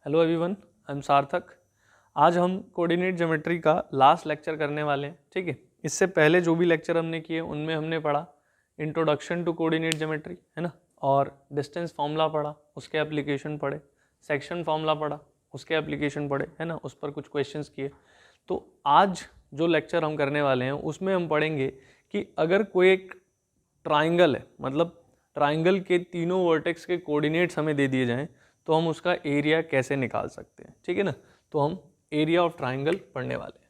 Hello everyone, I am सार्थक। आज हम कोऑर्डिनेट ज्योमेट्री का लास्ट लेक्चर करने वाले हैं। ठीक है, इससे पहले जो भी लेक्चर हमने किए उनमें हमने पढ़ा इंट्रोडक्शन टू कोऑर्डिनेट ज्योमेट्री, है ना, और डिस्टेंस फार्मूला पढ़ा, उसके एप्लीकेशन पढ़े, सेक्शन फार्मूला पढ़ा, उसके एप्लीकेशन पढ़े, है ना, उस पर कुछ क्वेश्चंस किए। तो आज जो लेक्चर हम करने वाले हैं उसमें हम पढ़ेंगे कि अगर कोई एक ट्राइंगल है, मतलब ट्राइंगल के तीनों वर्टेक्स के कोऑर्डिनेट्स हमें दे दिए जाएं तो हम उसका एरिया कैसे निकाल सकते हैं। ठीक है ना, तो हम एरिया ऑफ ट्राइंगल पढ़ने वाले हैं।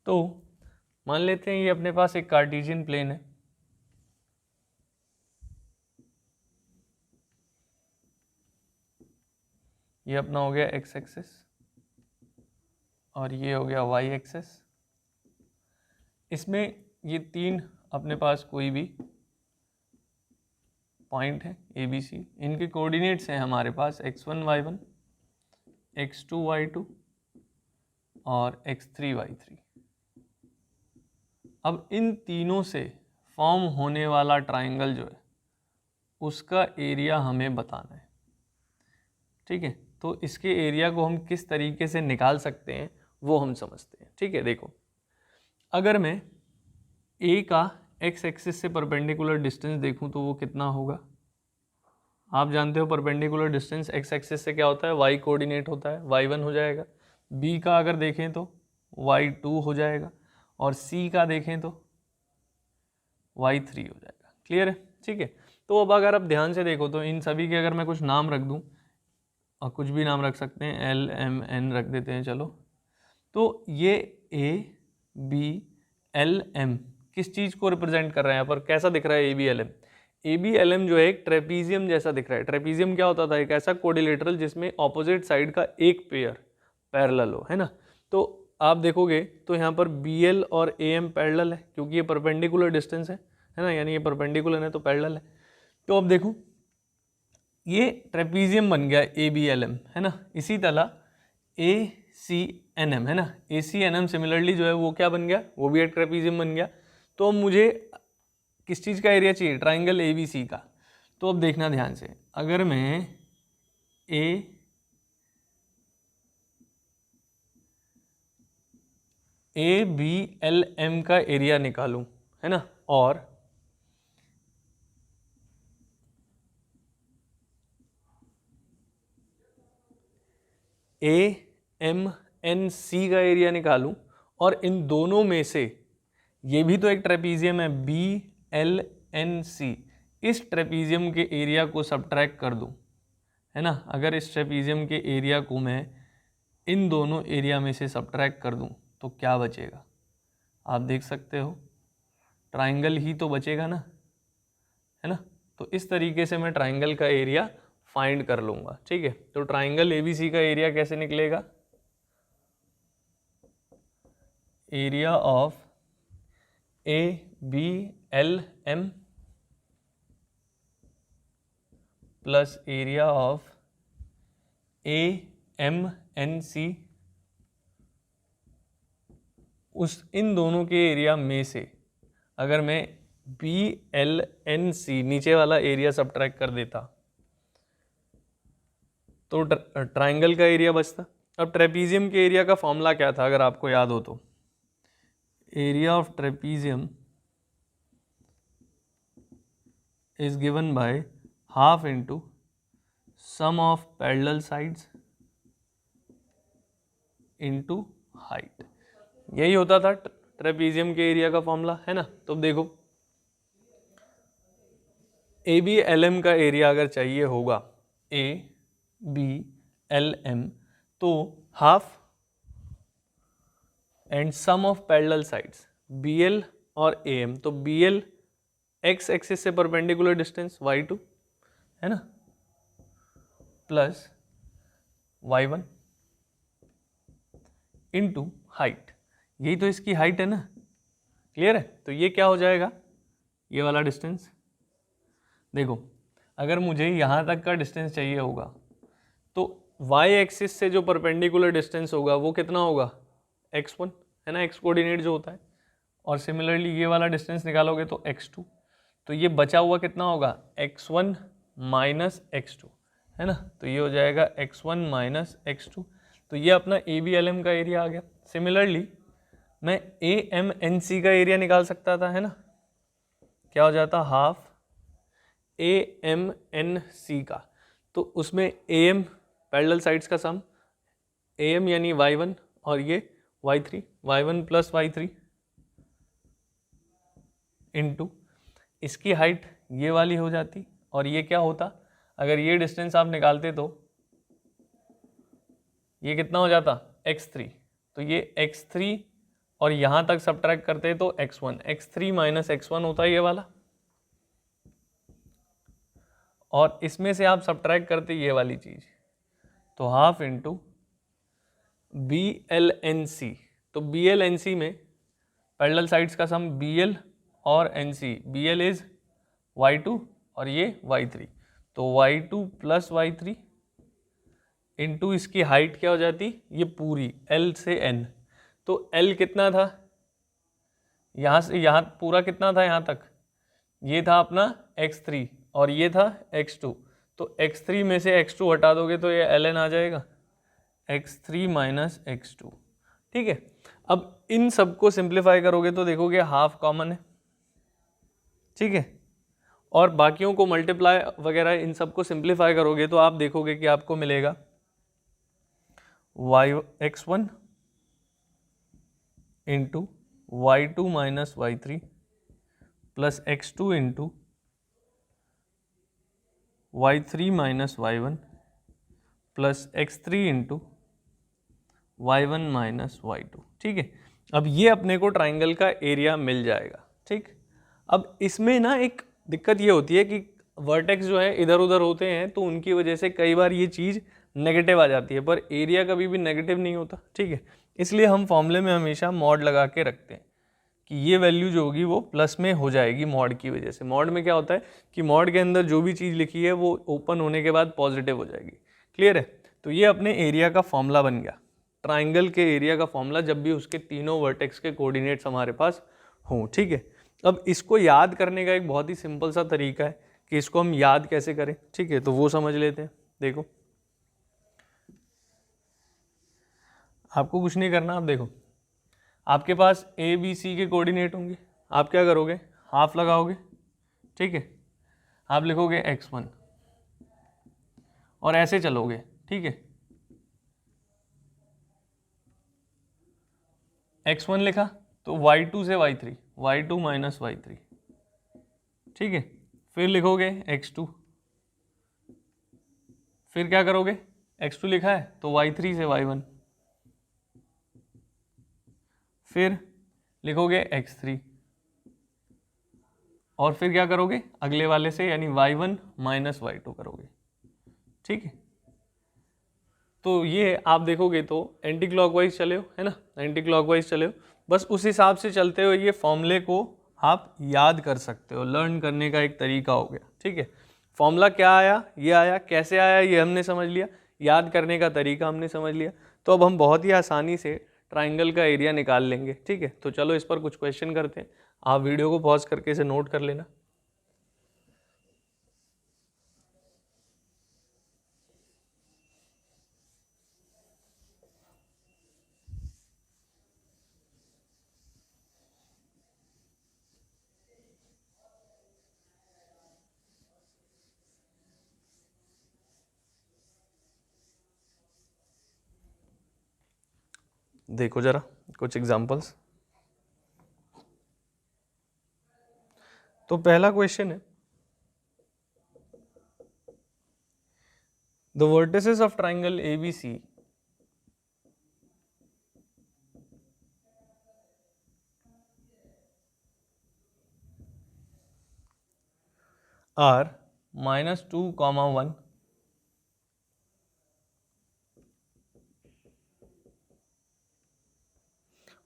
तो मान लेते हैं ये अपने पास एक कार्टेशियन प्लेन है। ये अपना हो गया एक्स एक्सिस और ये हो गया वाई एक्सिस। इसमें ये तीन अपने पास कोई भी पॉइंट है ए बी सी, इनके कोऑर्डिनेट्स हैं हमारे पास x1 y1, x2 y2 और x3 y3। अब इन तीनों से फॉर्म होने वाला ट्राइंगल जो है उसका एरिया हमें बताना है। ठीक है, तो इसके एरिया को हम किस तरीके से निकाल सकते हैं वो हम समझते हैं। ठीक है, देखो, अगर मैं ए का एक्स एक्सिस से परपेंडिकुलर डिस्टेंस देखूं तो वो कितना होगा। आप जानते हो परपेंडिकुलर डिस्टेंस एक्स एक्सिस से क्या होता है, वाई कोऑर्डिनेट होता है, y1 हो जाएगा। बी का अगर देखें तो y2 हो जाएगा और सी का देखें तो y3 हो जाएगा। क्लियर है? ठीक है, तो अब अगर आप ध्यान से देखो तो इन सभी के अगर मैं कुछ नाम रख दूं, और कुछ भी नाम रख सकते हैं, एल एम एन रख देते हैं, चलो। तो ये ए बी एल एम किस चीज़ को रिप्रेजेंट कर रहा है, यहाँ पर कैसा दिख रहा है A B L M? A B L M जो है एक ट्रेपीजियम जैसा दिख रहा है। ट्रेपीजियम क्या होता था? एक ऐसा कोडिलेटरल जिसमें ऑपोजिट साइड का एक पेयर पैरेलल हो, है ना। तो आप देखोगे तो यहाँ पर बी एल और ए एम पैरेलल है क्योंकि ये परपेंडिकुलर डिस्टेंस है ना, यानी ये परपेंडिकुलर है तो पैरेलल है। तो अब देखो ये ट्रेपीजियम बन गया ए बी एल एम, है ना। इसी तरह ए सी एन एम, है ना, ए सी एन एम सिमिलरली जो है वो क्या बन गया, वो भी एक ट्रेपीजियम बन गया। तो मुझे किस चीज़ का एरिया चाहिए? ट्राइंगल ए बी सी का। तो अब देखना ध्यान से, अगर मैं ए बी एल एम का एरिया निकालूं, है ना, और ए एम एन सी का एरिया निकालूं, और इन दोनों में से ये भी तो एक ट्रेपीजियम है, बी एल एन सी, इस ट्रेपीजियम के एरिया को सब्ट्रैक्ट कर दूं, है ना। अगर इस ट्रेपीजियम के एरिया को मैं इन दोनों एरिया में से सब्ट्रैक्ट कर दूं तो क्या बचेगा? आप देख सकते हो ट्राइंगल ही तो बचेगा ना, है ना। तो इस तरीके से मैं ट्राइंगल का एरिया फाइंड कर लूँगा। ठीक है, तो ट्राइंगल एबीसी का एरिया कैसे निकलेगा? Area of A B L M plus area of A M N C, उस इन दोनों के एरिया में से अगर मैं बी एल एन सी नीचे वाला एरिया सब्ट्रैक्ट कर देता तो ट्राइंगल का एरिया बचता। अब ट्रेपीजियम के एरिया का फॉर्मूला क्या था अगर आपको याद हो तो? Area of trapezium is given by half into sum of parallel sides into height। यही होता था ट्रेपीजियम के एरिया का फॉर्मूला, है ना। तो अब देखो ए बी एल एम का एरिया अगर चाहिए होगा ए बी एल एम, तो half and sum of parallel sides B L और ए एम। तो बी एल एक्स एक्सिस से परपेंडिकुलर डिस्टेंस y2, है ना, प्लस y1 इनटू हाइट। यही तो इसकी हाइट है ना। क्लियर है? तो ये क्या हो जाएगा, ये वाला डिस्टेंस। देखो अगर मुझे यहाँ तक का डिस्टेंस चाहिए होगा तो y एक्सिस से जो परपेंडिकुलर डिस्टेंस होगा वो कितना होगा? x1, है ना, x कोऑर्डिनेट जो होता है, और सिमिलरली ये वाला डिस्टेंस निकालोगे तो x2, तो ये बचा हुआ कितना होगा x1 माइनस x2, है ना। तो ये हो जाएगा x1 माइनस x2, तो ये अपना ABLM का एरिया आ गया। सिमिलरली मैं AMNC का एरिया निकाल सकता था, है ना। क्या हो जाता हाफ AMNC का, तो उसमें AM पैरेलल साइड्स का सम, AM यानी y1 और ये y3, y1 plus y3 into इसकी हाइट ये वाली हो जाती, और ये क्या होता, अगर ये डिस्टेंस आप निकालते तो ये कितना हो जाता x3, तो ये x3 और यहाँ तक सब्ट्रैक्ट करते तो x1, x3 माइनस x1 होता है ये वाला, और इसमें से आप सब्ट्रैक्ट करते ये वाली चीज़, तो हाफ इंटू BLNC, तो BLNC में पैरेलल साइड्स का सम BL और NC, BL इज y2 और ये y3, तो y2 प्लस y3 इंटू इसकी हाइट क्या हो जाती, ये पूरी L से N, तो L कितना था, यहाँ से यहाँ पूरा कितना था यहाँ तक, ये था अपना x3 और ये था x2, तो x3 में से x2 हटा दोगे तो ये ln आ जाएगा x3 माइनस x2, ठीक है। अब इन सबको सिंप्लीफाई करोगे तो देखोगे हाफ कॉमन है, ठीक है, और बाकियों को मल्टीप्लाई वगैरह इन सबको सिंप्लीफाई करोगे तो आप देखोगे कि आपको मिलेगा x1 into y2 minus y3 plus x2 into y3 minus y1 plus x3 into y1 minus y2, ठीक है। अब ये अपने को ट्राइंगल का एरिया मिल जाएगा, ठीक। अब इसमें ना एक दिक्कत ये होती है कि वर्टेक्स जो है इधर उधर होते हैं, तो उनकी वजह से कई बार ये चीज़ नेगेटिव आ जाती है, पर एरिया कभी भी नेगेटिव नहीं होता, ठीक है। इसलिए हम फॉर्मूले में हमेशा मॉड लगा के रखते हैं कि ये वैल्यू जो होगी वो प्लस में हो जाएगी मॉड की वजह से। मॉड में क्या होता है कि मॉड के अंदर जो भी चीज़ लिखी है वो ओपन होने के बाद पॉजिटिव हो जाएगी, क्लियर है। तो ये अपने एरिया का फॉर्मूला बन गया, ट्राइंगल के एरिया का फॉर्मूला, जब भी उसके तीनों वर्टेक्स के कोऑर्डिनेट्स हमारे पास हों, ठीक है। अब इसको याद करने का एक बहुत ही सिंपल सा तरीका है कि इसको हम याद कैसे करें, ठीक है, तो वो समझ लेते हैं। देखो आपको कुछ नहीं करना, आप देखो आपके पास ABC के कोऑर्डिनेट होंगे, आप क्या करोगे हाफ लगाओगे, ठीक है, आप लिखोगे x1 और ऐसे चलोगे, ठीक है, x1 लिखा तो y2 से y3, y2 माइनस y3, ठीक है, फिर लिखोगे x2, फिर क्या करोगे x2 लिखा है तो y3 से y1, फिर लिखोगे x3 और फिर क्या करोगे अगले वाले से यानी y1 माइनस y2 करोगे, ठीक है। तो ये आप देखोगे तो एंटी क्लॉकवाइज चले हो, है ना, एंटी क्लॉकवाइज चले हो, बस उस हिसाब से चलते हुए ये फॉर्मूले को आप याद कर सकते हो, लर्न करने का एक तरीका हो गया, ठीक है। फॉर्मूला क्या आया, ये आया, कैसे आया ये हमने समझ लिया, याद करने का तरीका हमने समझ लिया, तो अब हम बहुत ही आसानी से ट्राइंगल का एरिया निकाल लेंगे, ठीक है। तो चलो इस पर कुछ क्वेश्चन करते हैं, आप वीडियो को पॉज करके इसे नोट कर लेना। देखो जरा कुछ एग्जांपल्स। तो पहला क्वेश्चन है, the vertices of triangle ABC are -2, 1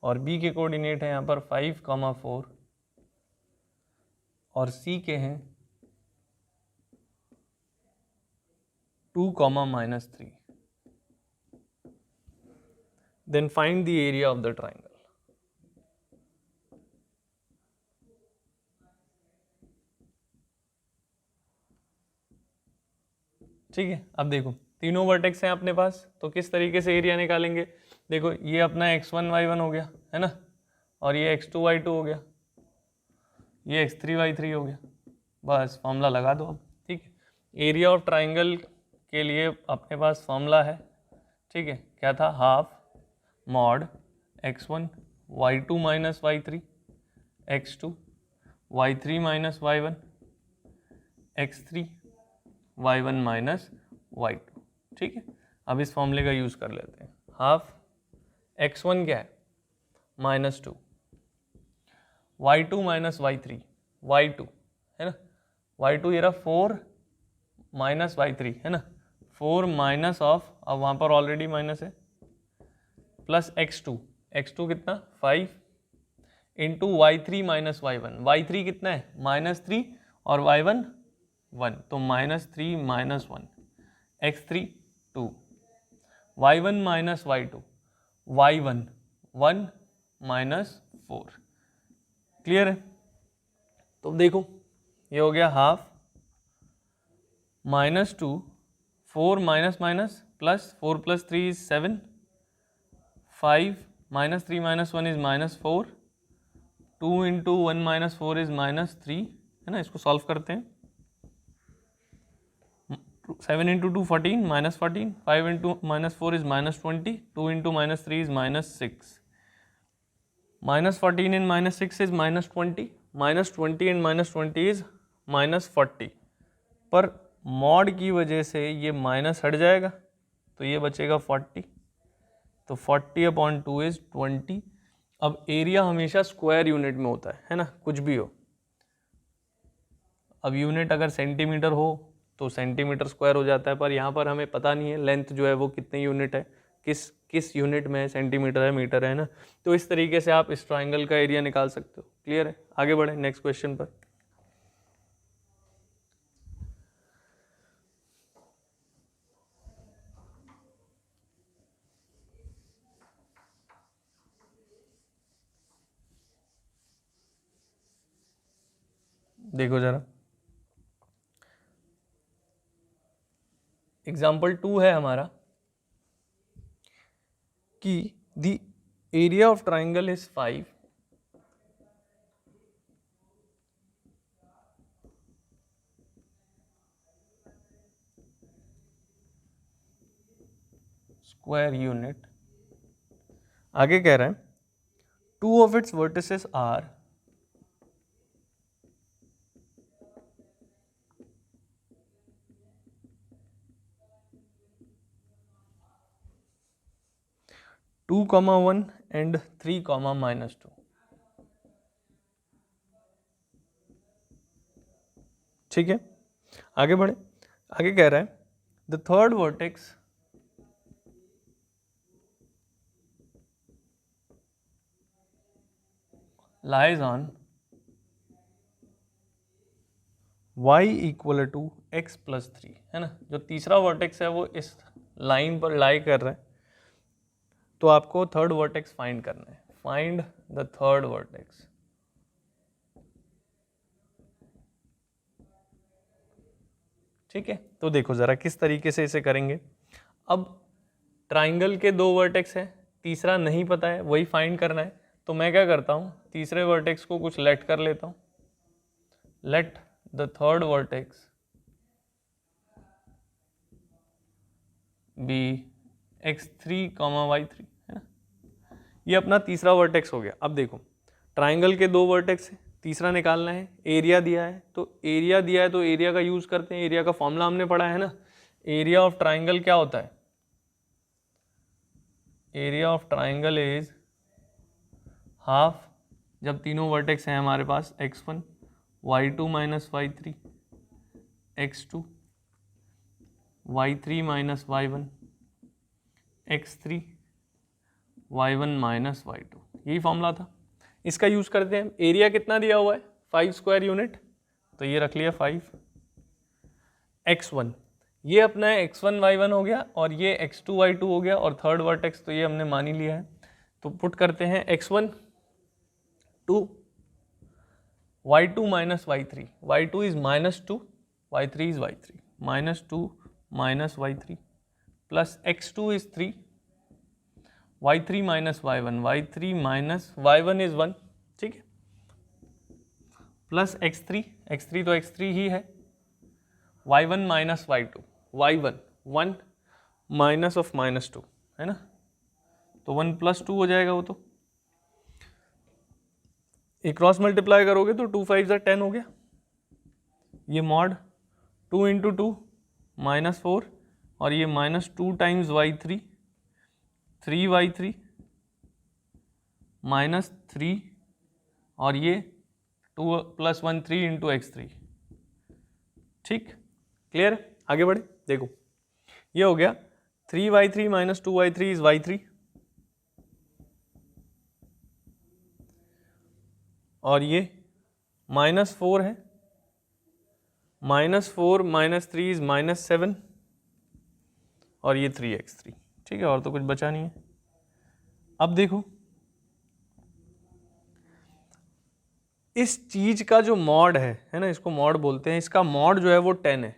और B के कोऑर्डिनेट है यहाँ पर 5, 4 और C के हैं 2, -3, then find the area of the triangle. ठीक है। अब देखो तीनों वर्टेक्स हैं अपने पास, तो किस तरीके से एरिया निकालेंगे। देखो ये अपना x1 y1 हो गया है ना, और ये x2 y2 हो गया, ये x3 y3 हो गया, बस फॉर्मूला लगा दो अब। ठीक है, एरिया ऑफ ट्राइंगल के लिए अपने पास फॉर्मूला है। ठीक है, क्या था, half mod x1 y2 minus y3 x2 y3 minus y1 x3 y1 minus y2। ठीक है, अब इस फॉर्मूले का यूज़ कर लेते हैं। हाफ x1 क्या है, -2, y2 माइनस y3 y2 है ना, y2 ये रहा 4 माइनस y3 है ना, 4 माइनस ऑफ, अब वहाँ पर ऑलरेडी माइनस है, प्लस x2 कितना 5 इंटू y3 माइनस y1 कितना है -3 और y1 1, तो -3 minus 1 x3 2 y1 minus y2 y1 1 minus 4। Clear है। तो देखो ये हो गया half -2 4 minus minus plus 4 plus 3 is 7 5 -3 minus 1 is -4 2 into 1 minus 4 is -3 है ना। इसको सॉल्व करते हैं, 7 into 2 14 -14 5 into -4 is -20 2 into -3 is -6 -14 in -6 is -20 -20 in -20 is -40। पर मॉड की वजह से ये माइनस हट जाएगा तो ये बचेगा 40, तो 40/2 इज 20। अब एरिया हमेशा स्क्वायर यूनिट में होता है ना, कुछ भी हो। अब यूनिट अगर सेंटीमीटर हो तो सेंटीमीटर स्क्वायर हो जाता है, पर यहाँ पर हमें पता नहीं है लेंथ जो है वो कितने यूनिट है, किस यूनिट में है, सेंटीमीटर है मीटर है ना। तो इस तरीके से आप इस ट्राइंगल का एरिया निकाल सकते हो। क्लियर है, आगे बढ़े नेक्स्ट क्वेश्चन पर। देखो जरा एग्जाम्पल 2 है हमारा कि the area of triangle is 5 square unit. आगे कह रहा है 2 of its vertices are (2,1) and 3,-2। ठीक है, आगे बढ़े। आगे कह रहा है the third vertex lies on y equal to x plus 3 है ना। जो तीसरा वर्टेक्स है वो इस लाइन पर लाई कर रहा है, तो आपको थर्ड वर्टेक्स फाइंड करना है। Find the third vertex. ठीक है, तो देखो जरा किस तरीके से इसे करेंगे। अब ट्राइंगल के 2 वर्टेक्स है, तीसरा नहीं पता है, वही फाइंड करना है। तो मैं क्या करता हूँ, तीसरे वर्टेक्स को कुछ लेट कर लेता हूँ। Let the third vertex be x3, y3 है ना। ये अपना तीसरा वर्टेक्स हो गया। अब देखो ट्राइंगल के 2 वर्टेक्स है, तीसरा निकालना है। एरिया दिया है तो एरिया का यूज करते हैं। एरिया का फॉर्मूला हमने पढ़ा है ना। एरिया ऑफ ट्राइंगल क्या होता है, area of triangle is half, जब तीनों वर्टेक्स हैं हमारे पास, x1 y2 minus y3 x2 y3 minus y1 x3 y1 minus y2। यही फॉर्मूला था, इसका यूज करते हैं। एरिया कितना दिया हुआ है 5 स्क्वायर यूनिट, तो ये रख लिया 5। x1 ये अपना x1 y1 हो गया और ये x2 y2 हो गया, और थर्ड वर्टेक्स तो ये हमने मान ही लिया है। तो पुट करते हैं x1 2 y2 minus y3, y2 is -2 y3 is y3 -2 minus y3 plus x2 is 3, y3 minus y1, y3 minus y1 is 1, ठीक है, प्लस x3, x3 तो x3 ही है, y1 minus y2, y1 1 minus of minus 2 है ना, तो 1 plus 2 हो जाएगा वो, तो एक क्रॉस मल्टीप्लाई करोगे तो 2 5 10 हो गया, ये मॉड 2 इंटू 2 माइनस 4 और ये minus 2 times y3 3y3 minus 3 और ये 2 प्लस 1 3 इंटू x3, ठीक, क्लियर, आगे बढ़े, देखो ये हो गया 3y3 minus 2y3 is y3 और ये माइनस 4 है, माइनस 4 माइनस 3 इज माइनस 7 और ये 3x3, ठीक है, और तो कुछ बचा नहीं है। अब देखो इस चीज का जो मॉड है ना, इसको मॉड बोलते हैं, इसका मॉड जो है वो 10 है,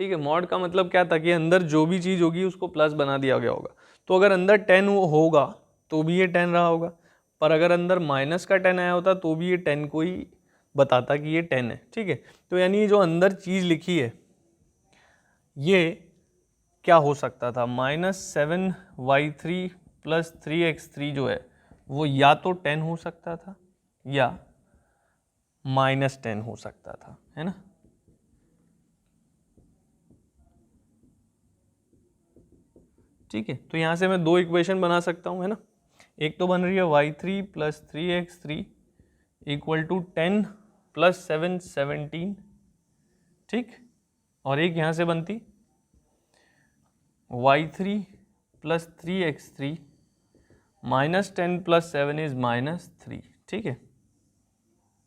ठीक है, मॉड का मतलब क्या था कि अंदर जो भी चीज होगी उसको प्लस बना दिया गया होगा, तो अगर अंदर 10 होगा तो भी ये 10 रहा होगा, पर अगर अंदर माइनस का 10 आया होता तो भी ये 10 को ही बताता कि ये 10 है, ठीक है, तो यानी जो अंदर चीज लिखी है ये क्या हो सकता था, -7y3 प्लस 3x3 जो है वो या तो 10 हो सकता था या -10 हो सकता था, है ना, ठीक है, तो यहां से मैं दो इक्वेशन बना सकता हूं, है ना, एक तो बन रही है y3 plus 3x3 equal to 10 plus 7 17, ठीक, और एक यहां से बनती y3 plus 3x3 minus 10 plus 7 is -3, ठीक है,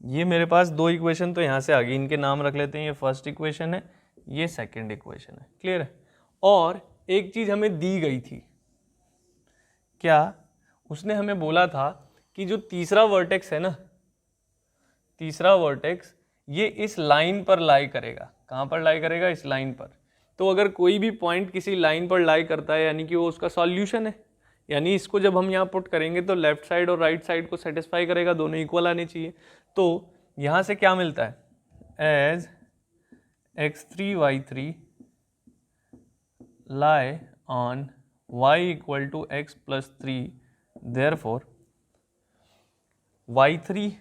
ये मेरे पास दो इक्वेशन तो यहाँ से आ गई, इनके नाम रख लेते हैं, ये फर्स्ट इक्वेशन है, ये सेकंड इक्वेशन है, क्लियर है, और एक चीज हमें दी गई थी, क्या, उसने हमें बोला था कि जो तीसरा वर्टेक्स है ना, तीसरा वर्टेक्स ये इस लाइन पर लाई करेगा, कहाँ पर लाई करेगा, इस लाइन पर, तो अगर कोई भी पॉइंट किसी लाइन पर लाई करता है यानी कि वो उसका सॉल्यूशन है, यानी इसको जब हम यहाँ पुट करेंगे तो लेफ्ट साइड और राइट साइड को सेटिस्फाई करेगा, दोनों इक्वल आने चाहिए, तो यहाँ से क्या मिलता है, as x3 y3 lie on y equal to x plus 3 therefore y3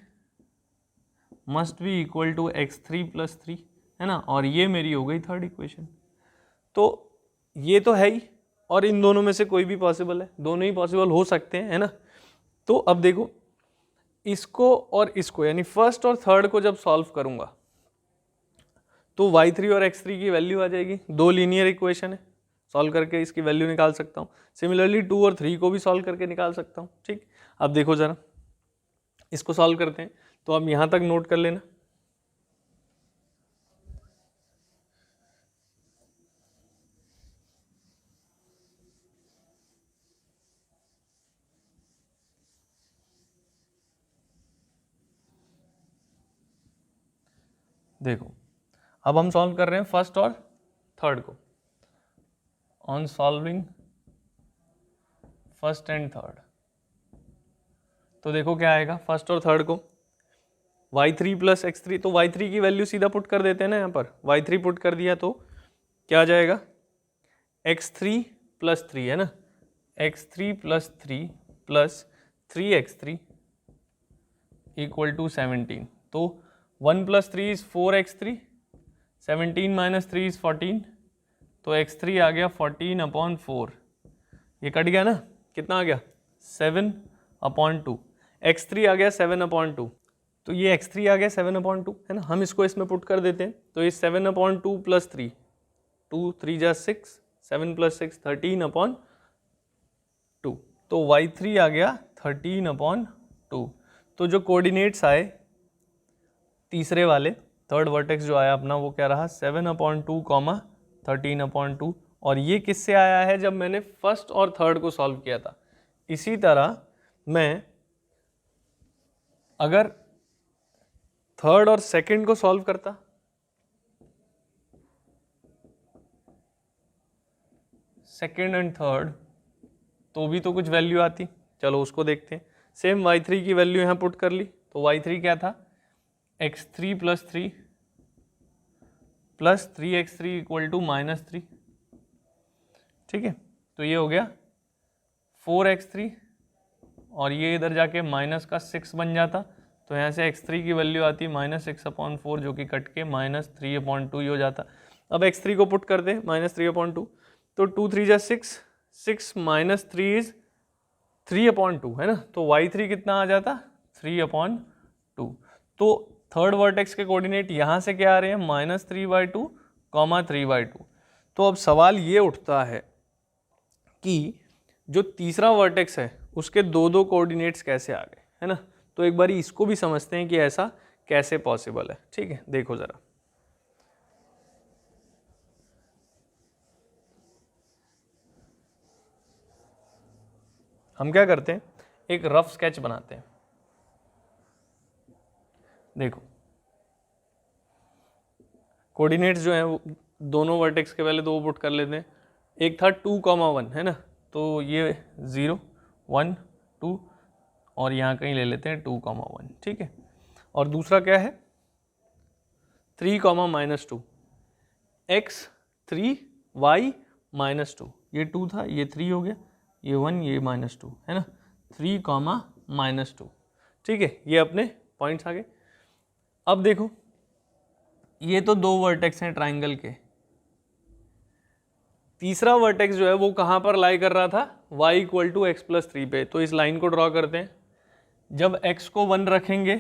must be equal to x3 plus 3, है ना, और ये मेरी हो गई थर्ड इक्वेशन, तो ये तो है ही, और इन दोनों में से कोई भी पॉसिबल है, दोनों ही पॉसिबल हो सकते हैं, है ना, तो अब देखो इसको और इसको यानी फर्स्ट और थर्ड को जब सॉल्व करूंगा तो y3 और x3 की वैल्यू आ जाएगी, दो लीनियर इक्वेशन है, सॉल्व करके इसकी वैल्यू निकाल सकता हूँ, सिमिलरली 2 और 3 को भी सॉल्व करके निकाल सकता हूँ, ठीक, अब देखो जरा इसको सॉल्व करते हैं, तो अब यहाँ तक नोट कर लेना, देखो अब हम सॉल्व कर रहे हैं फर्स्ट और थर्ड को, on solving first and third, तो देखो क्या आएगा, फर्स्ट और थर्ड को y3 प्लस x3, तो y3 की वैल्यू सीधा पुट कर देते हैं ना, यहाँ पर y3 पुट कर दिया तो क्या आ जाएगा, x3 प्लस 3 है ना, x3 plus 3 plus 3x3 equal to 17, तो 1 plus 3 is 4x3, 17 minus 3 is 14, तो x3 आ गया 14/4, ये कट गया ना, कितना आ गया 7/2, x3 आ गया 7/2, तो ये x3 आ गया 7/2, है ना, हम इसको इसमें पुट कर देते हैं, तो ये 7/2 प्लस 3, 2 3 जा 6, 7 प्लस 6 13/2, तो y3 आ गया 13/2, तो जो कोऑर्डिनेट्स आए तीसरे वाले थर्ड वर्टेक्स जो आया अपना वो क्या रहा 7/2, 13/2, और ये किससे आया है, जब मैंने फर्स्ट और थर्ड को सॉल्व किया था, इसी तरह मैं अगर थर्ड और सेकंड को सॉल्व करता सेकेंड एंड थर्ड तो भी तो कुछ वैल्यू आती, चलो उसको देखते हैं। सेम y3 की वैल्यू यहाँ पुट कर ली, तो y3 क्या था, x3 plus 3 plus 3x3 equal to -3, ठीक है। तो ये हो गया 4x3 और ये इधर जाके माइनस का 6 बन जाता, तो यहाँ से x3 की वैल्यू आती -6/4 जो कि कट के -3/2 ही हो जाता। अब x3 को पुट कर दे -3/2, तो 2 3 जा 6, 6 - 3 इज 3/2 है ना, तो y3 कितना आ जाता 3/2। तो थर्ड वर्टेक्स के कोऑर्डिनेट यहाँ से क्या आ रहे हैं -3/2, 3/2। तो अब सवाल ये उठता है कि जो तीसरा वर्टेक्स है उसके दो दो कोऑर्डिनेट्स कैसे आ गए, है ना। तो एक बारी इसको भी समझते हैं कि ऐसा कैसे पॉसिबल है, ठीक है। देखो जरा, हम क्या करते हैं, एक रफ स्केच बनाते हैं। देखो कोऑर्डिनेट्स जो है वो दोनों वर्टेक्स के पहले दो पुट कर लेते हैं। एक था 2,1 है ना, तो ये 0 1 2 और यहाँ कहीं ले लेते हैं 2,1, ठीक है। और दूसरा क्या है 3, -2 x 3 y -2, ये 2 था, ये 3 हो गया, ये 1 ये -2 है ना, 3, -2, ठीक है। ये अपने पॉइंट्स आ गए। अब देखो ये तो दो वर्टेक्स हैं ट्राइंगल के, तीसरा वर्टेक्स जो है वो कहाँ पर लाई कर रहा था y = x + 3 पे। तो इस लाइन को ड्रॉ करते हैं। जब x को 1 रखेंगे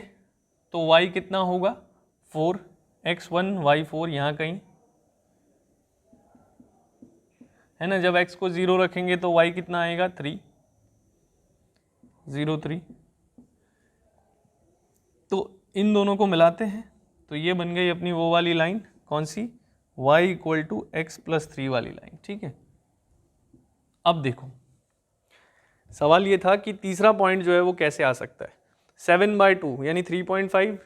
तो y कितना होगा 4, x 1 y 4 यहाँ कहीं है ना। जब x को 0 रखेंगे तो y कितना आएगा 3, 0 3। तो इन दोनों को मिलाते हैं तो ये बन गई अपनी वो वाली लाइन, कौन सी y = x + 3 वाली लाइन, ठीक है। अब देखो सवाल ये था कि तीसरा पॉइंट जो है वो कैसे आ सकता है। 7/2 यानी 3.5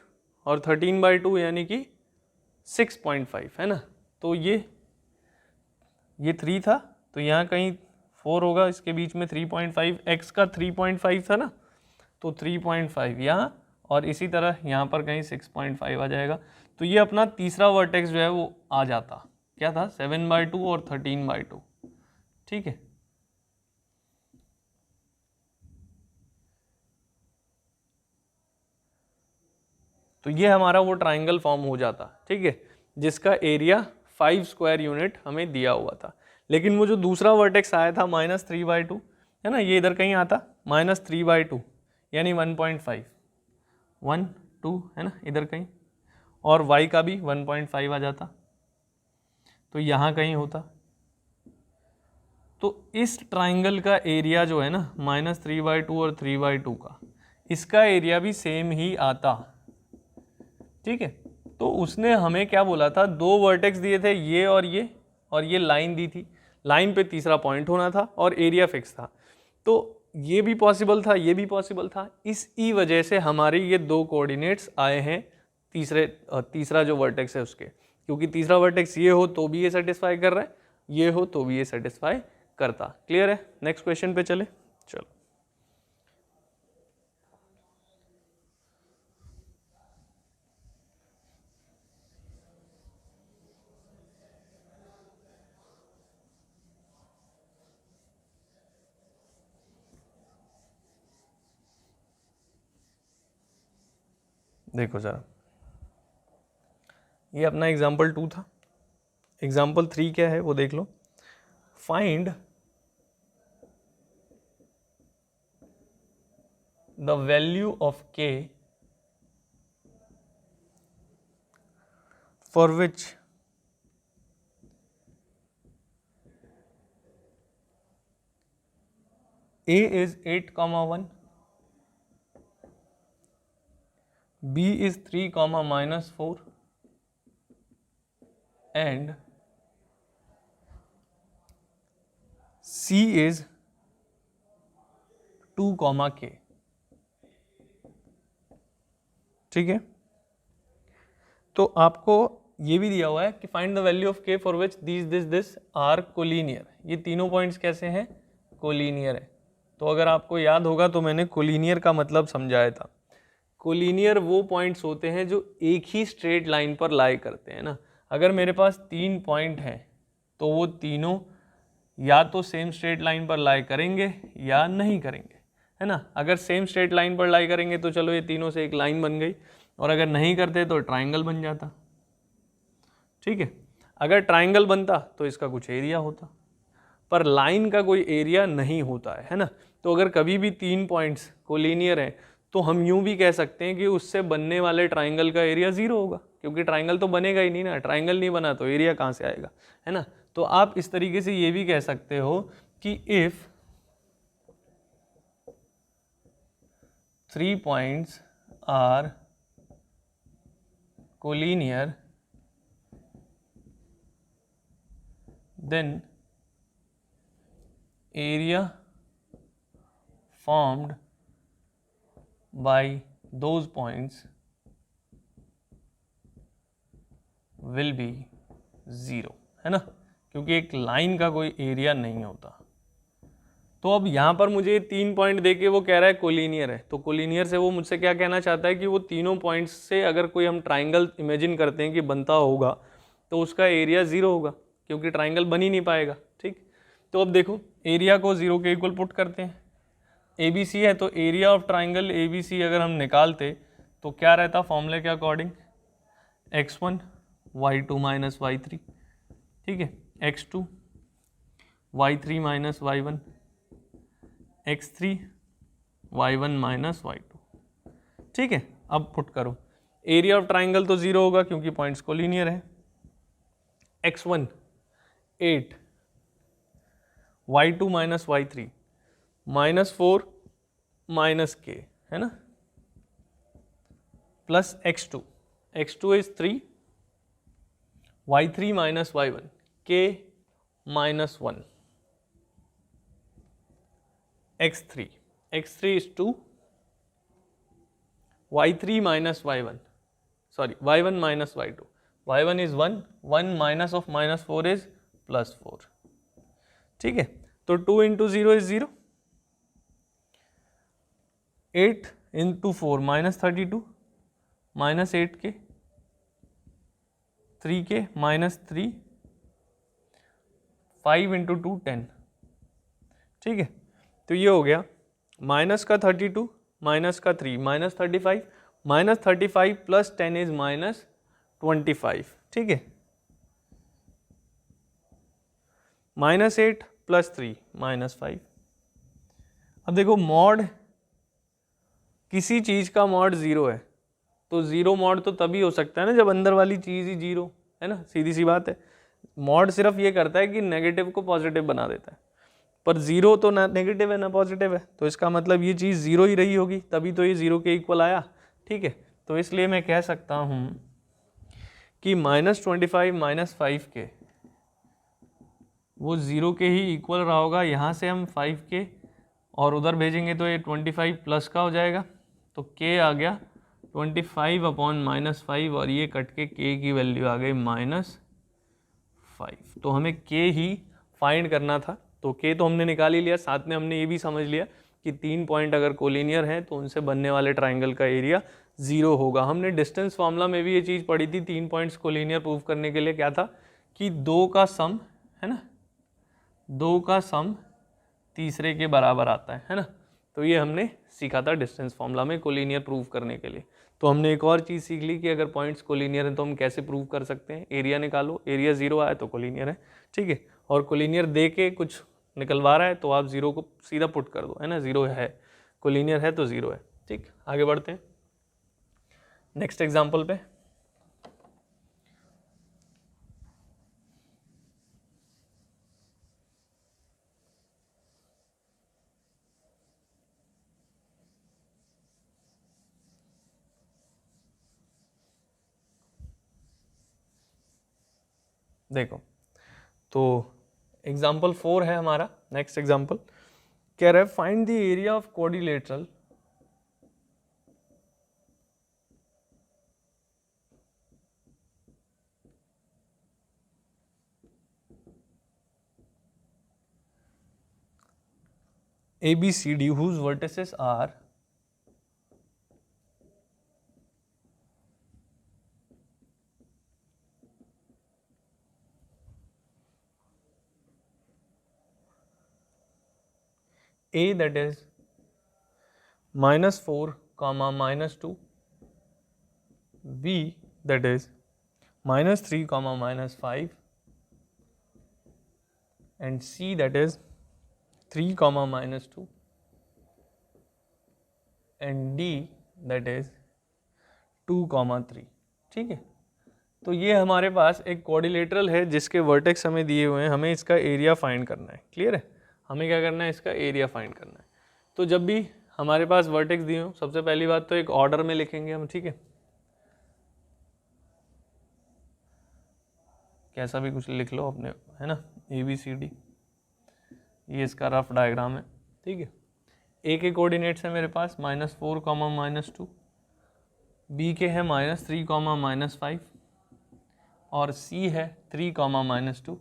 और 13/2 यानी कि 6.5 है ना। तो ये 3 था तो यहाँ कहीं 4 होगा, इसके बीच में 3.5, x का 3.5 था ना, तो 3.5 यहाँ और इसी तरह यहाँ पर कहीं 6.5 आ जाएगा। तो ये अपना तीसरा वर्टेक्स जो है वो आ जाता, क्या था 7/2 और 13/2, ठीक है। तो ये हमारा वो ट्राइंगल फॉर्म हो जाता, ठीक है, जिसका एरिया 5 स्क्वायर यूनिट हमें दिया हुआ था। लेकिन वो जो दूसरा वर्टेक्स आया था -3/2 है ना, ये इधर कहीं आता -3/2 यानी 1.5 1 2 है ना इधर कहीं, और y का भी 1.5 आ जाता, तो यहाँ कहीं होता। तो इस ट्राइंगल का एरिया जो है ना -3/2 और 3/2 का, इसका एरिया भी सेम ही आता, ठीक है। तो उसने हमें क्या बोला था, दो वर्टेक्स दिए थे ये और ये लाइन दी थी, लाइन पे तीसरा पॉइंट होना था और एरिया फिक्स था। तो ये भी पॉसिबल था, ये भी पॉसिबल था, इसी वजह से हमारे ये दो कोऑर्डिनेट्स आए हैं तीसरा जो वर्टेक्स है उसके, क्योंकि तीसरा वर्टेक्स ये हो तो भी ये सेटिस्फाई कर रहा है, ये हो तो भी ये सेटिस्फाई करता। क्लियर है। नेक्स्ट क्वेश्चन पे चले, चलो। देखो जरा, ये अपना एग्जाम्पल 2 था। एग्जाम्पल 3 क्या है वो देख लो। Find the value of k for which a is 8,1, b is 3, -4 and c is 2, k, ठीक है। तो आपको ये भी दिया हुआ है कि find the value of K for which this are collinear. ये तीनों पॉइंट्स कैसे हैं? कोलिनियर है। तो अगर आपको याद होगा तो मैंने कोलिनियर का मतलब समझाया था। कोलिनियर वो पॉइंट्स होते हैं जो एक ही स्ट्रेट लाइन पर लाई करते हैं ना। अगर मेरे पास 3 पॉइंट हैं तो वो तीनों या तो सेम स्ट्रेट लाइन पर लाई करेंगे या नहीं करेंगे, है ना। अगर सेम स्ट्रेट लाइन पर लाई करेंगे तो चलो ये तीनों से एक लाइन बन गई, और अगर नहीं करते तो ट्राइंगल बन जाता, ठीक है। अगर ट्राइंगल बनता तो इसका कुछ एरिया होता, पर लाइन का कोई एरिया नहीं होता है ना। तो अगर कभी भी 3 पॉइंट्स कोलिनियर हैं तो हम यूं भी कह सकते हैं कि उससे बनने वाले ट्राइंगल का एरिया 0 होगा, क्योंकि ट्राइंगल तो बनेगा ही नहीं ना। ट्राइंगल नहीं बना तो एरिया कहाँ से आएगा, है ना। तो आप इस तरीके से ये भी कह सकते हो कि if 3 points are collinear then area formed by those points will be 0, है ना, क्योंकि एक लाइन का कोई एरिया नहीं होता। तो अब यहाँ पर मुझे 3 पॉइंट देके वो कह रहा है कोलिनियर है, तो कोलिनियर से वो मुझसे क्या कहना चाहता है कि वो तीनों पॉइंट्स से अगर कोई हम ट्राइंगल इमेजिन करते हैं कि बनता होगा तो उसका एरिया 0 होगा, क्योंकि ट्राइंगल बन ही नहीं पाएगा, ठीक। तो अब देखो एरिया को 0 के इक्वल पुट करते हैं। ABC है तो एरिया ऑफ ट्राइंगल ABC अगर हम निकालते तो क्या रहता फॉर्मूले के according, x1 y2 minus y3, ठीक है, x2 y3 minus y1, x3 y1 minus y2, ठीक है। अब पुट करो, एरिया ऑफ ट्राइंगल तो 0 होगा क्योंकि पॉइंट्स कोलिनियर है। x1 8, y2 minus y3 minus 4 minus k, है ना, plus x2 is 3, y3 minus y1 k minus 1, x3 is 2, y3 minus y1 sorry y1 minus y2, y1 is 1, 1 minus of minus 4 is plus 4, ठीक है। तो 2 into 0 is 0, 8 into 4 minus 32 minus 8k, 3k minus 3, 5 into 2 10, ठीक है। तो ये हो गया minus का 32 माइनस का 3 minus 35, minus 35 plus 10 is minus 25, ठीक है। Minus 8 plus 3 minus 5। अब देखो मॉड, किसी चीज का मॉड 0 है तो 0 मॉड तो तभी हो सकता है ना जब अंदर वाली चीज ही 0 है ना, सीधी सी बात है। मॉड सिर्फ ये करता है कि नेगेटिव को पॉजिटिव बना देता है, पर 0 तो ना नेगेटिव है ना पॉजिटिव है, तो इसका मतलब ये चीज़ 0 ही रही होगी, तभी तो ये 0 के इक्वल आया, ठीक है। तो इसलिए मैं कह सकता हूँ कि -25 माइनस 5 के वो 0 के ही इक्वल रहा होगा। यहाँ से हम 5 के और उधर भेजेंगे तो ये 25 प्लस का हो जाएगा, तो k आ गया 25 अपॉन -5 और ये कट के k की वैल्यू आ गई -5। तो हमें k ही फाइंड करना था, तो k तो हमने निकाल ही लिया, साथ में हमने ये भी समझ लिया कि 3 पॉइंट अगर कोलिनियर हैं तो उनसे बनने वाले ट्राइंगल का एरिया 0 होगा। हमने डिस्टेंस फार्मूला में भी ये चीज़ पढ़ी थी, 3 पॉइंट्स कोलिनियर प्रूव करने के लिए क्या था कि 2 का सम, है ना, 2 का सम तीसरे के बराबर आता है ना। तो ये हमने सीखा था डिस्टेंस फार्मूला में कोलिनियर प्रूव करने के लिए। तो हमने एक और चीज़ सीख ली कि अगर पॉइंट्स कोलिनियर हैं तो हम कैसे प्रूव कर सकते हैं, एरिया निकालो, एरिया 0 आया तो कोलिनियर है, ठीक है। और कोलिनियर दे के कुछ निकलवा रहा है तो आप 0 को सीधा पुट कर दो, है ना, 0 है, कोलिनियर है तो 0 है, ठीक। आगे बढ़ते हैं नेक्स्ट एग्जाम्पल पे। देखो तो एग्जाम्पल 4 है हमारा, नेक्स्ट एग्जाम्पल कह रहा है find the area of quadrilateral ABCD whose vertices are A, that is -4, -2, B, that is -3, -5, and C, that is 3, -2, and D, that is 2, 3. ठीक है, तो ये हमारे पास एक क्वाड्रिलेटरल है जिसके वर्टेक्स हमें दिए हुए हैं, हमें इसका एरिया फाइंड करना है। क्लियर है, हमें क्या करना है, इसका एरिया फाइंड करना है। तो जब भी हमारे पास वर्टेक्स दिए हो, सबसे पहली बात तो एक ऑर्डर में लिखेंगे हम, ठीक है, कैसा भी कुछ लिख लो अपने, है ना, ABCD, ये इसका रफ डायग्राम है। ठीक है, ए के कोऑर्डिनेट्स है मेरे पास -4, -2, बी के है -3, -5, और सी है 3, -2,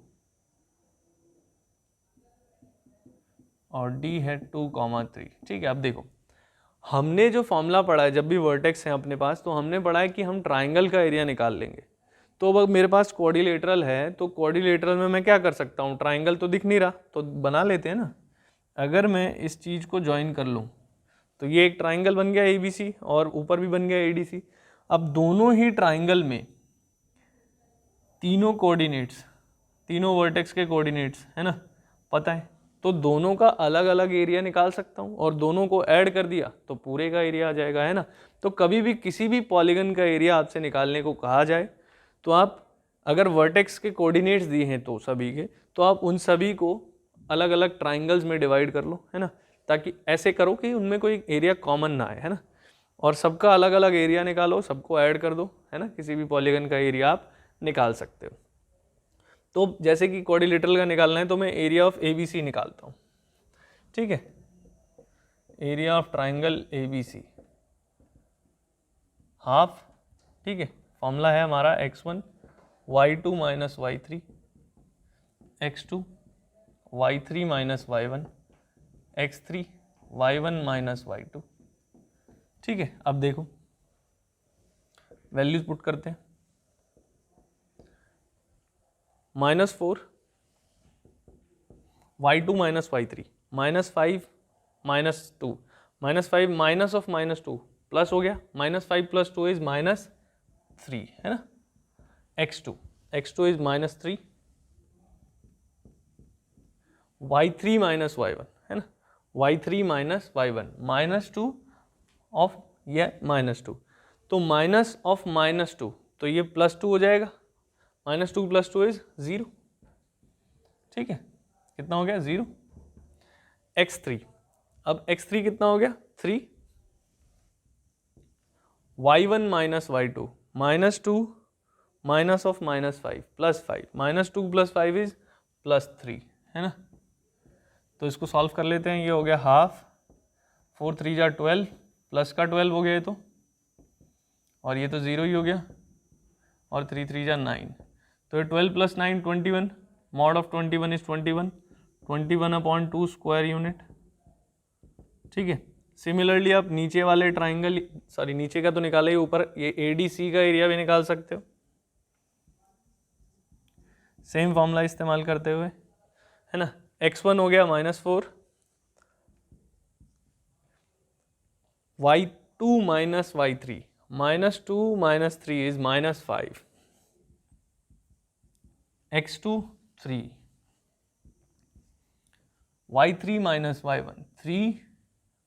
और डी है 2, 3। ठीक है, अब देखो हमने जो फॉर्मूला पढ़ा है, जब भी वर्टेक्स है अपने पास, तो हमने पढ़ा है कि हम ट्राइंगल का एरिया निकाल लेंगे। तो अब मेरे पास क्वाड्रिलेटरल है, तो क्वाड्रिलेटरल में मैं क्या कर सकता हूँ, ट्राइंगल तो दिख नहीं रहा, तो बना लेते हैं ना। अगर मैं इस चीज़ को ज्वाइन कर लूँ तो ये एक ट्राइंगल बन गया ABC, और ऊपर भी बन गया ADC। अब दोनों ही ट्राइंगल में तीनों कोऑर्डिनेट्स, तीनों वर्टेक्स के कोऑर्डिनेट्स, है ना, पता है, तो दोनों का अलग अलग एरिया निकाल सकता हूँ, और दोनों को ऐड कर दिया तो पूरे का एरिया आ जाएगा, है ना। तो कभी भी किसी भी पॉलीगन का एरिया आपसे निकालने को कहा जाए, तो आप अगर वर्टेक्स के कोऑर्डिनेट्स दिए हैं तो सभी के, तो आप उन सभी को अलग अलग ट्राइंगल्स में डिवाइड कर लो, है ना, ताकि ऐसे करो कि उनमें कोई एरिया कॉमन ना आए, है ना, और सबका अलग अलग एरिया निकालो, सबको ऐड कर दो, है ना, किसी भी पॉलीगन का एरिया आप निकाल सकते हो। तो जैसे कि क्वाड्रिलेटरल का निकालना है, तो मैं एरिया ऑफ ABC निकालता हूँ। ठीक है, area of triangle ABC half. ठीक है, फॉर्मूला है हमारा x1 y2 - y3, x2 y3 - y1, x3 y1 - y2। ठीक है, अब देखो वैल्यूज पुट करते हैं। -4 y2 - y3, -5 -2, -5 minus of -2 plus हो गया, -5 + 2 इज -3, है ना। x2 इज -3, y3 - y1, है ना, y3 - y1, -2 ऑफ ये -2, तो माइनस ऑफ -2, तो ये +2 हो जाएगा, -2 + 2 इज 0। ठीक है, कितना हो गया, 0। x3, अब x3 कितना हो गया, 3, y1 - y2, -2 minus of -5 +5, -2 + 5 is +3, है ना। तो इसको सॉल्व कर लेते हैं, ये हो गया हाफ, 4 3 जा 12, प्लस का 12 हो गया ये तो, और ये तो 0 ही हो गया, और 3 3 जा 9, तो ये 12 + 9 21, mod of 21 is 21, 21/2 square unit. ठीक है, सिमिलरली आप नीचे वाले ट्राइंगल, सॉरी नीचे का तो निकाला ही, ऊपर ये ADC का एरिया भी निकाल सकते हो, सेम फॉर्मूला इस्तेमाल करते हुए, है ना। x1 हो गया -4, y2 - y3, -2 - 3 is -5, x2 3, y3 - y1, 3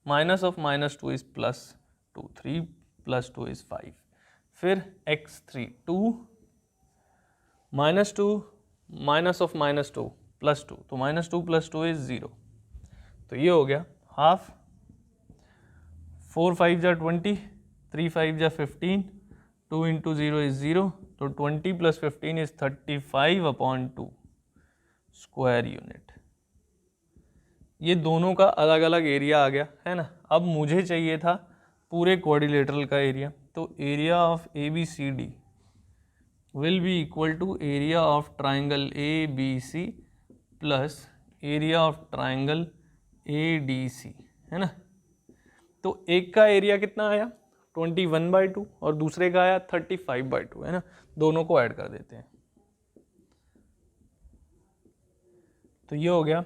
minus of -2 is +2, 3 + 2 is 5, फिर x3 2, -2 माइनस ऑफ -2 +2, तो -2 + 2 इज 0, तो ये हो गया हाफ, 4 5 जा 20, 3 5 जा 15, 2 × 0 इज 0, तो 20 + 15 इज 35/2 स्क्वायर यूनिट। ये दोनों का अलग अलग एरिया आ गया, है ना। अब मुझे चाहिए था पूरे क्वाड्रिलेटरल का एरिया, तो area of ABCD will be equal to area of triangle ABC plus area of triangle ADC, है ना। तो एक का एरिया कितना आया 21/2 और दूसरे का आया 35/2, है ना। दोनों को ऐड कर देते हैं, तो ये हो गया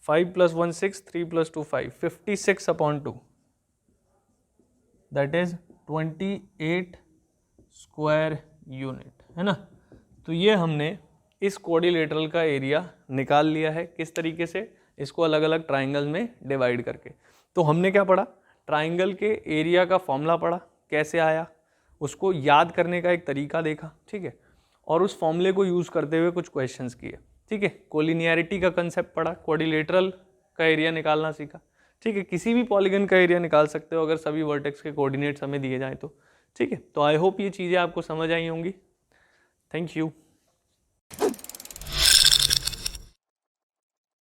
5 + 1 6, 3 + 2 5, 56/2, दैट इज 28 स्क्वायर यूनिट, है ना। तो ये हमने इस क्वाड्रिलेटरल का एरिया निकाल लिया है। किस तरीके से? इसको अलग अलग ट्राइंगल में डिवाइड करके। तो हमने क्या पढ़ा? ट्राइंगल के एरिया का फॉर्मूला पढ़ा, कैसे आया, उसको याद करने का एक तरीका देखा, ठीक है, और उस फॉर्मूले को यूज़ करते हुए कुछ क्वेश्चंस किए, ठीक है। कोलिनियरिटी का कंसेप्ट पढ़ा, क्वाड्रिलेटरल का एरिया निकालना सीखा, ठीक है। किसी भी पॉलीगन का एरिया निकाल सकते हो अगर सभी वर्टेक्स के कोऑर्डिनेट्स हमें दिए जाएँ तो, ठीक है। तो आई होप ये चीज़ें आपको समझ आई होंगी। Thank you.